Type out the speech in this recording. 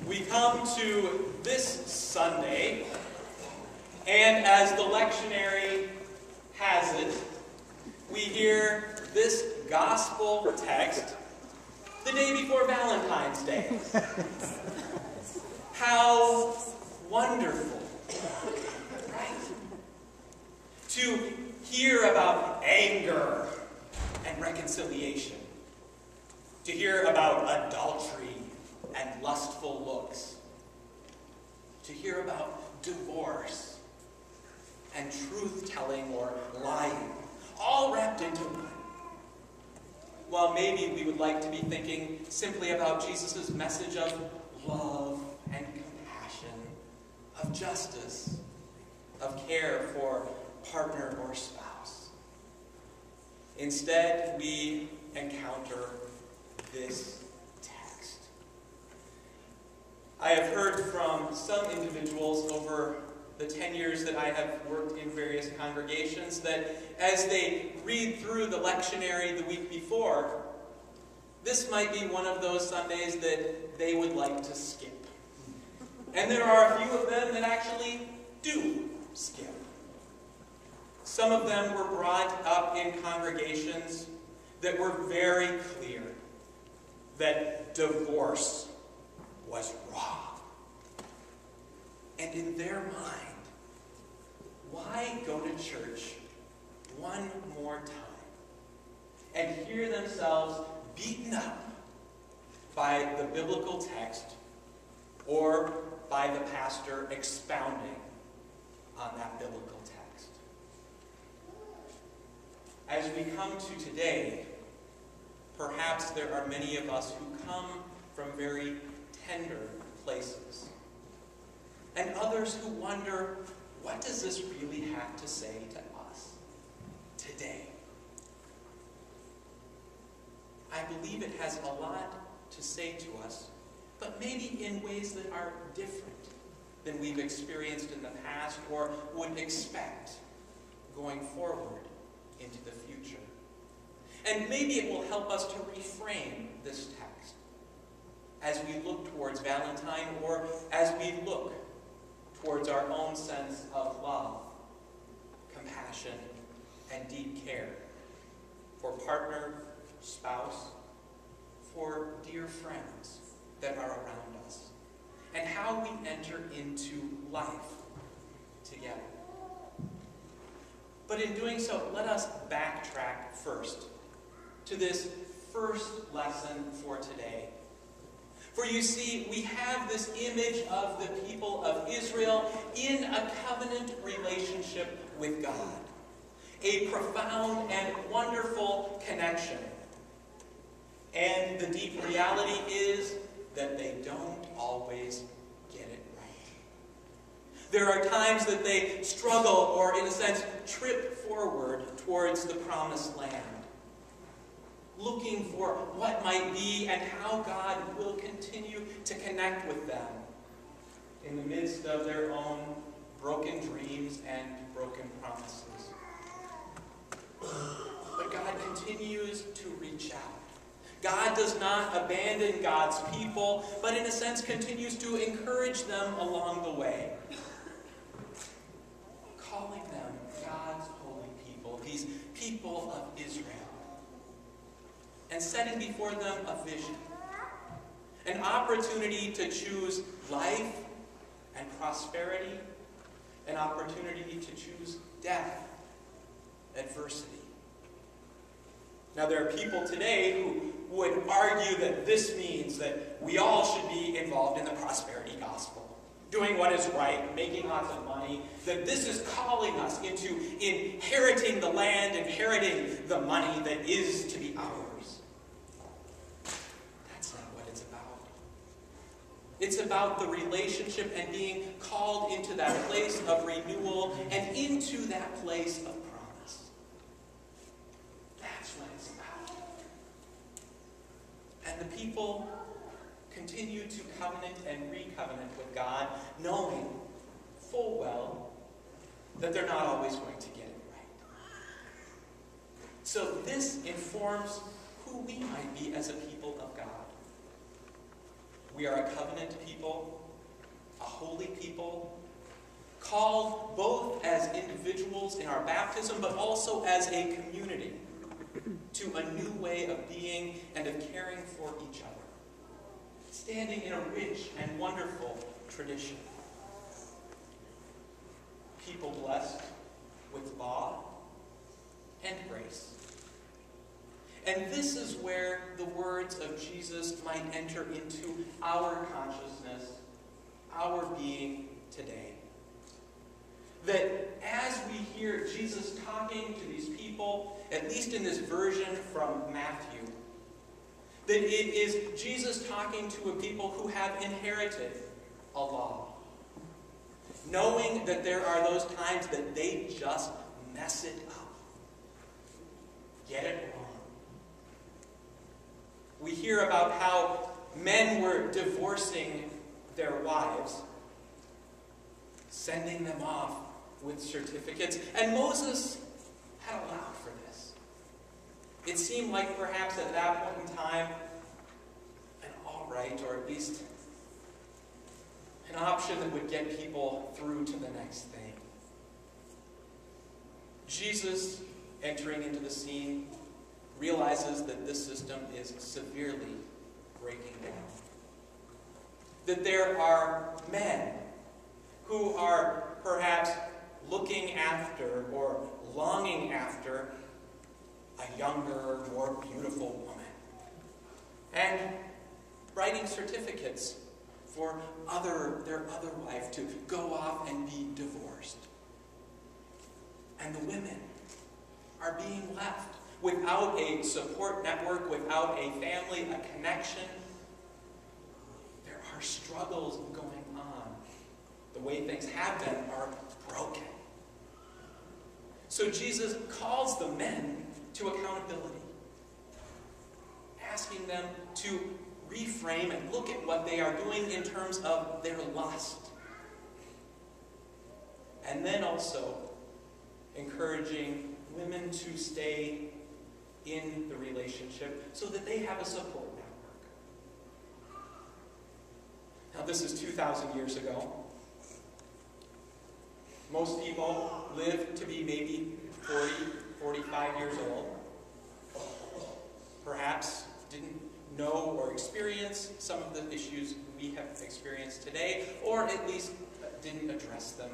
We come to this Sunday, and as the lectionary has it, we hear this gospel text the day before Valentine's Day. How wonderful, right? To hear about anger and reconciliation. To hear about adultery and lustful looks. To hear about divorce and truth-telling or lying, all wrapped into one. Well, maybe we would like to be thinking simply about Jesus' message of love and compassion, of justice, of care for partner or spouse. Instead, we encounter this text. I have heard from some individuals over the 10 years that I have worked in various congregations that as they read through the lectionary the week before, this might be one of those Sundays that they would like to skip. And there are a few of them that actually do skip. Some of them were brought up in congregations that were very clear that divorce was wrong. And in their mind, why go to church one more time and hear themselves beaten up by the biblical text or by the pastor expounding on that biblical text? As we come to today, perhaps there are many of us who come from very tender places, and others who wonder, what does this really have to say to us today? I believe it has a lot to say to us, but maybe in ways that are different than we've experienced in the past or would expect going forward into the future. And maybe it will help us to reframe this text as we look towards Valentine or as we look towards our own sense of love, compassion, and deep care for partner, spouse, for dear friends that are around us, and how we enter into life together. But in doing so, let us backtrack first to this first lesson for today. For you see, we have this image of the people of Israel in a covenant relationship with God. A profound and wonderful connection. And the deep reality is that they don't always get it right. There are times that they struggle or, in a sense, trip forward towards the promised land, looking for what might be and how God will continue to connect with them in the midst of their own broken dreams and broken promises. But God continues to reach out. God does not abandon God's people, but in a sense continues to encourage them along the way, calling them God's holy people, these people of Israel, and setting before them a vision, an opportunity to choose life and prosperity, an opportunity to choose death, adversity. Now, there are people today who would argue that this means that we all should be involved in the prosperity gospel, doing what is right, making lots of money, that this is calling us into inheriting the land, inheriting the money that is to be ours. That's not what it's about. It's about the relationship and being called into that place of renewal and into that place of promise. That's what it's about. And the people continue to covenant and re-covenant with God, knowing full well that they're not always going to get it right. So this informs who we might be as a people of God. We are a covenant people, a holy people, called both as individuals in our baptism, but also as a community to a new way of being and of caring for each other, standing in a rich and wonderful tradition. People blessed with law and grace. And this is where the words of Jesus might enter into our consciousness, our being today. That as we hear Jesus talking to these people, at least in this version from Matthew, that it is Jesus talking to a people who have inherited a law, knowing that there are those times that they just mess it up, get it wrong. We hear about how men were divorcing their wives, sending them off with certificates, and Moses had allowed for this. It seemed like perhaps at that point in time, an all right, or at least an option that would get people through to the next thing. Jesus, entering into the scene, realizes that this system is severely breaking down. That there are men who are perhaps looking after or longing after a younger, more beautiful woman, and writing certificates for their other wife to go off and be divorced. And the women are being left without a support network, without a family, a connection. There are struggles going on. The way things have been are broken. So Jesus calls the men to accountability, asking them to reframe and look at what they are doing in terms of their lust. And then also encouraging women to stay in the relationship so that they have a support network. Now, this is 2,000 years ago. Most people live to be maybe 40, 45 years old. Perhaps didn't know or experience some of the issues we have experienced today, or at least didn't address them